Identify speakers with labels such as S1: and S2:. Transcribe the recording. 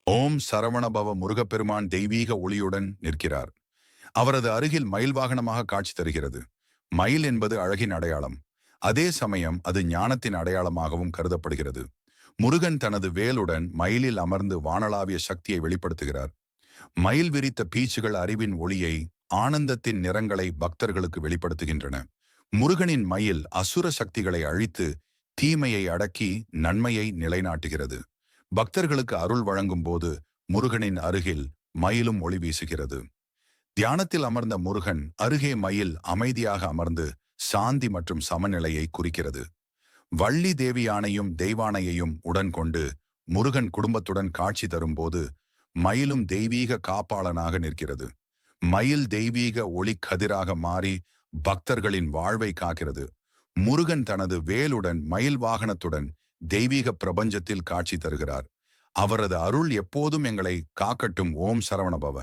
S1: ஓம் சரவணபவ முருகப்பெருமான் தெய்வீக ஒளியுடன் நிற்கிறார். அவரது அருகில் மயில் வாகனமாக காட்சி தருகிறது. மயில் என்பது அழகின் அடையாளம். அதே சமயம் அது ஞானத்தின் அடையாளமாகவும் கருதப்படுகிறது. முருகன் தனது வேலுடன் மயிலில் அமர்ந்து வானளாவிய சக்தியை வெளிப்படுத்துகிறார். மயில் விரித்த பீச்சுகள் அறிவின் ஒளியை, ஆனந்தத்தின் நிறங்களை பக்தர்களுக்கு வெளிப்படுத்துகின்றன. முருகனின் மயில் அசுர சக்திகளை அழித்து தீமையை அடக்கி நன்மையை நிலைநாட்டுகிறது. பக்தர்களுக்கு அருள் வழங்கும் போது முருகனின் அருகில் மயிலும் ஒளி வீசுகிறது. தியானத்தில் அமர்ந்த முருகன் அருகே மயில் அமைதியாக அமர்ந்து சாந்தி மற்றும் சமநிலையை குறிக்கிறது. வள்ளி தேவியானையும் தெய்வானையையும் உடன் கொண்டு முருகன் குடும்பத்துடன் காட்சி தரும்போது மயிலும் தெய்வீக காப்பாளனாக நிற்கிறது. மயில் தெய்வீக ஒளி கதிராக மாறி பக்தர்களின் வாழ்வை காக்கிறது. முருகன் தனது வேலுடன் மயில் வாகனத்துடன் தெய்வீக பிரபஞ்சத்தில் காட்சி தருகிறார். அவரது அருள் எப்போதும் எங்களை காக்கட்டும். ஓம் சரவணபவ.